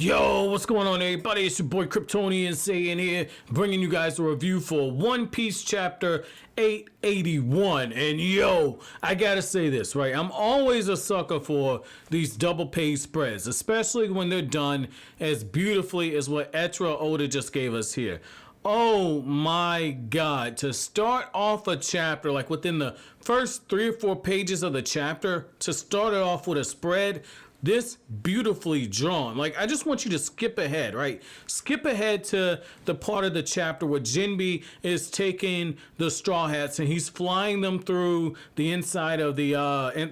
Yo, what's going on, everybody? It's your boy Kryptonian saying here, bringing you guys a review for One Piece chapter 881. And yo, I gotta say this, right? I'm always a sucker for these double page spreads, especially when they're done as beautifully as what Etra Oda just gave us here. Oh my god, to start off a chapter, like within the first 3 or 4 pages of the chapter, to start it off with a spread, this beautifully drawn. Like, I just want you to skip ahead, right? Skip ahead to the part of the chapter where Jinbe is taking the Straw Hats and he's flying them through the inside of the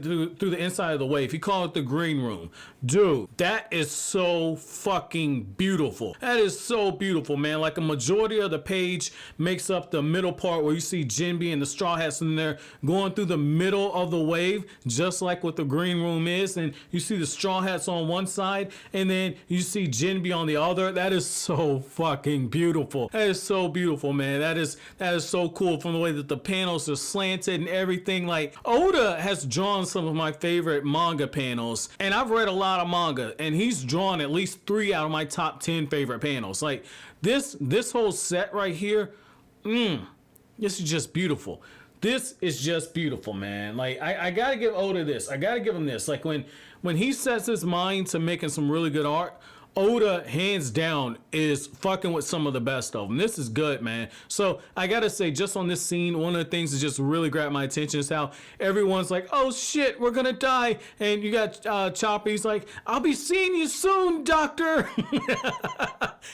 through the inside of the wave. He called it the green room. Dude, that is so fucking beautiful. That is so beautiful, man. Like, a majority of the page makes up the middle part where you see Jinbe and the Straw Hats in there going through the middle of the wave, just like what the green room is. And you see the Straw Hats on one side, and then you see Jinbe on the other. That is so fucking beautiful. That is so beautiful, man. That is so cool, from the way that the panels are slanted and everything. Like, Oda has drawn some of my favorite manga panels, and I've read a lot of manga, and he's drawn at least 3 out of my top 10 favorite panels. Like, this whole set right here, this is just beautiful. This is just beautiful, man. Like, I gotta give Oda this. I gotta give him this. Like, when he sets his mind to making some really good art, Oda, hands down, is fucking with some of the best of them. This is good, man. So I gotta say, just on this scene, one of the things that just really grabbed my attention is how everyone's like, oh shit, we're gonna die. And you got Chopper, he's like, I'll be seeing you soon, doctor.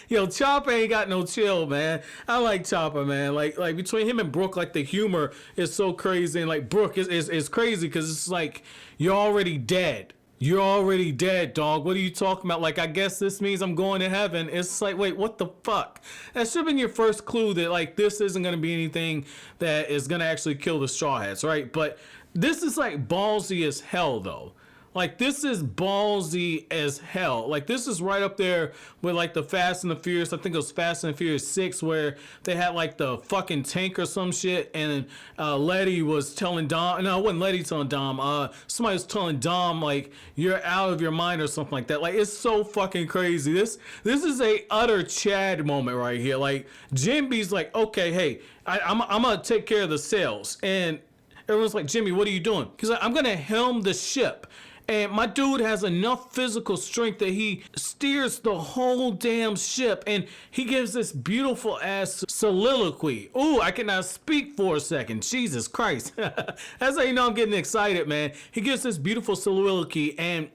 Yo, Chopper ain't got no chill, man. I like Chopper, man. Like between him and Brook, like, the humor is so crazy. And like, Brook is crazy because it's like, you're already dead. You're already dead, dog. What are you talking about? Like, I guess this means I'm going to heaven. It's like, wait, what the fuck? That should have been your first clue that, like, this isn't going to be anything that is going to actually kill the Straw Hats, right? But this is, like, ballsy as hell, though. Like, this is ballsy as hell. Like, this is right up there with, like, the Fast and the Furious. I think it was Fast and the Furious 6, where they had, like, the fucking tank or some shit, and Letty was telling Dom, no, it wasn't Letty telling Dom, somebody was telling Dom, like, you're out of your mind or something like that. Like, it's so fucking crazy. This is a utter Chad moment right here. Like, Jinbe's like, okay, hey, I'm gonna take care of the sails. And everyone's like, Jinbe, what are you doing? He's like, I'm gonna helm the ship. And my dude has enough physical strength that he steers the whole damn ship. And he gives this beautiful ass soliloquy. Ooh, I cannot speak for a second. Jesus Christ. That's how you know I'm getting excited, man. He gives this beautiful soliloquy and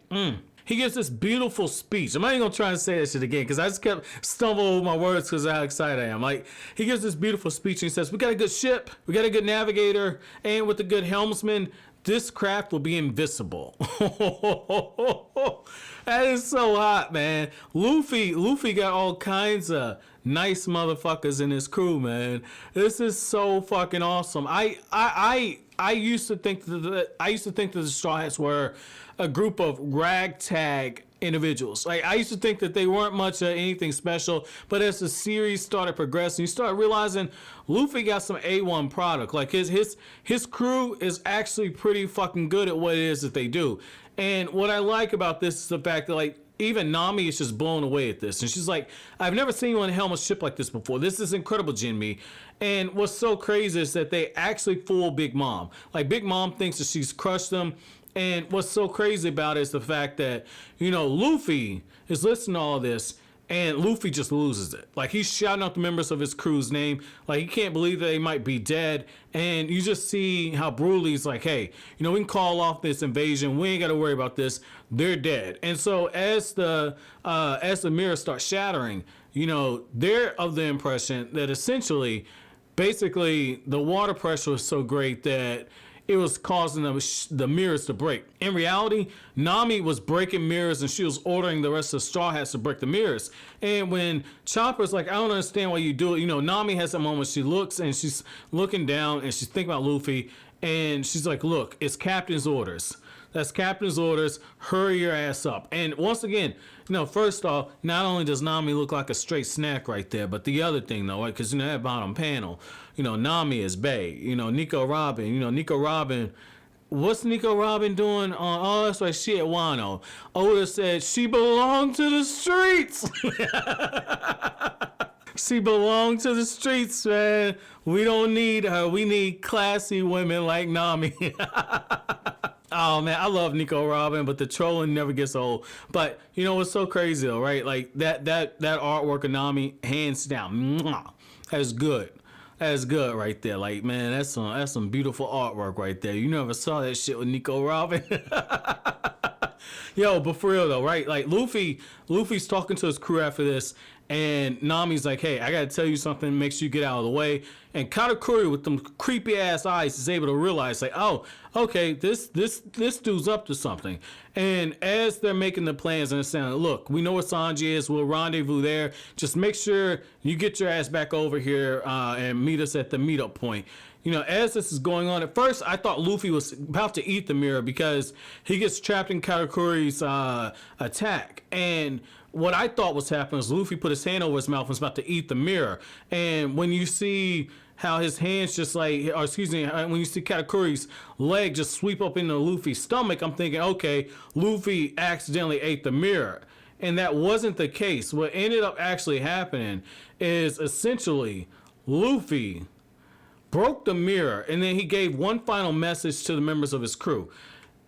he gives this beautiful speech. I'm not even gonna try and say that shit again because I just kept stumbling over my words because of how excited I am. Like, he gives this beautiful speech and he says, we got a good ship, we got a good navigator, and with a good helmsman, this craft will be invisible. That is so hot, man. Luffy got all kinds of nice motherfuckers in his crew, man. This is so fucking awesome. I used to think that the Straw Hats were a group of ragtag individuals. Like, I used to think that they weren't much of anything special, but as the series started progressing, you start realizing Luffy got some A1 product. Like, his crew is actually pretty fucking good at what it is that they do. And what I like about this is the fact that, like, even Nami is just blown away at this. And she's like, I've never seen anyone helm a ship like this before. This is incredible, Jinbe. And what's so crazy is that they actually fool Big Mom. Like, Big Mom thinks that she's crushed them. And what's so crazy about it is the fact that, you know, Luffy is listening to all this, and Luffy just loses it. Like, he's shouting out the members of his crew's name. Like, he can't believe that they might be dead. And you just see how brutally he's like, hey, you know, we can call off this invasion. We ain't got to worry about this. They're dead. And so as the mirrors start shattering, you know, they're of the impression that essentially, basically, the water pressure was so great that it was causing the mirrors to break. In reality, Nami was breaking mirrors and she was ordering the rest of the Straw Hats to break the mirrors. And when Chopper's like, I don't understand why you do it. You know, Nami has a moment, she looks and she's looking down and she's thinking about Luffy. And she's like, look, it's captain's orders. That's captain's orders. Hurry your ass up. And once again, you know, first off, not only does Nami look like a straight snack right there, but the other thing though, right? Because, you know, that bottom panel, you know, Nami is bae. You know, Nico Robin what's Nico Robin doing on? Oh, that's right, she at Wano. Oda said she belonged to the streets. She belonged to the streets, man. We don't need her. We need classy women like Nami. Oh man, I love Nico Robin, but the trolling never gets old. But you know what's so crazy though, right? Like that artwork of Nami, hands down, mwah, that's good. That's good right there. Like man, that's some beautiful artwork right there. You never saw that shit with Nico Robin. Yo, but for real though, right? Like Luffy's talking to his crew after this, and Nami's like, "Hey, I gotta tell you something. Make sure you get out of the way." And Katakuri with them creepy ass eyes is able to realize, like, "Oh, okay, this dude's up to something." And as they're making the plans and they're saying, "Look, we know where Sanji is. We'll rendezvous there. Just make sure you get your ass back over here and meet us at the meetup point." You know, as this is going on, at first I thought Luffy was about to eat the mirror because he gets trapped in Katakuri's attack. And what I thought was happening is Luffy put his hand over his mouth and was about to eat the mirror. And when you see how his hands just like, or excuse me, when you see Katakuri's leg just sweep up into Luffy's stomach, I'm thinking, okay, Luffy accidentally ate the mirror. And that wasn't the case. What ended up actually happening is essentially Luffy broke the mirror, and then he gave one final message to the members of his crew.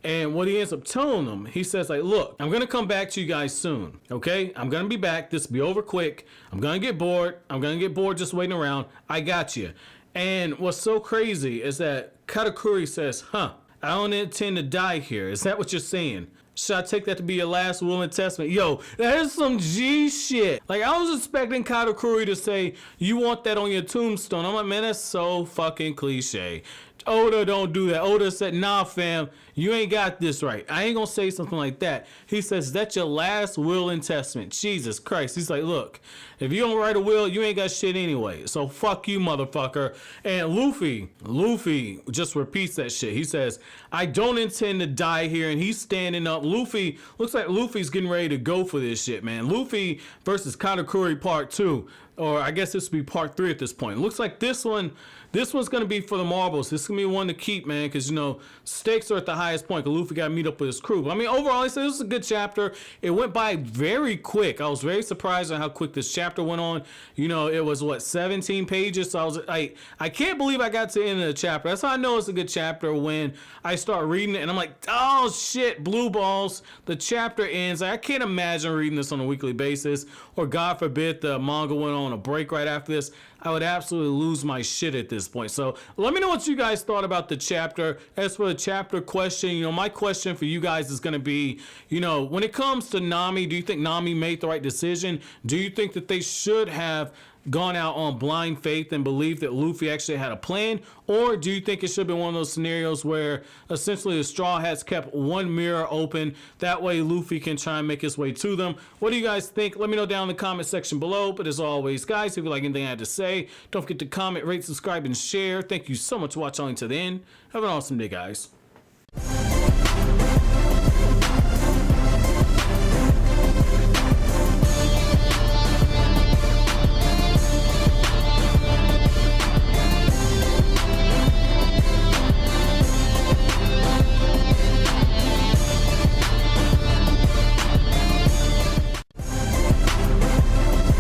And what he ends up telling them, he says, like, look, I'm going to come back to you guys soon, okay? I'm going to be back. This will be over quick. I'm going to get bored. I'm going to get bored just waiting around. I got you. And what's so crazy is that Katakuri says, I don't intend to die here. Is that what you're saying? Should I take that to be your last will and testament? Yo, that is some G shit. Like, I was expecting Katakuri to say, you want that on your tombstone. I'm like, man, that's so fucking cliche. Oda don't do that. Oda said, nah, fam, you ain't got this right. I ain't gonna say something like that. He says, that's your last will and testament. Jesus Christ. He's like, look, if you don't write a will, you ain't got shit anyway. So fuck you, motherfucker. And Luffy just repeats that shit. He says, I don't intend to die here. And he's standing up. Luffy, looks like Luffy's getting ready to go for this shit, man. Luffy versus Katakuri part 2. Or I guess this would be part 3 at this point. Looks like this one's going to be for the marbles. This is going to be one to keep, man, because, you know, stakes are at the highest point. Luffy got to meet up with his crew. But, I mean, overall, I said this was a good chapter. It went by very quick. I was very surprised at how quick this chapter went on. You know, it was, 17 pages? So I was like, I can't believe I got to the end of the chapter. That's how I know it's a good chapter, when I start reading it, and I'm like, oh, shit, blue balls. The chapter ends. I can't imagine reading this on a weekly basis, or God forbid the manga went on a break right after this. I would absolutely lose my shit at this point. So let me know what you guys thought about the chapter. As for the chapter question, you know, my question for you guys is going to be, you know, when it comes to Nami, do you think Nami made the right decision? Do you think that they should have gone out on blind faith and believed that Luffy actually had a plan? Or do you think it should have been one of those scenarios where essentially the Straw Hats kept one mirror open, that way Luffy can try and make his way to them? What do you guys think? Let me know down in the comment section below. But as always, guys, if you like anything I had to say, don't forget to comment, rate, subscribe, and share. Thank you so much for watching to the end. Have an awesome day, guys.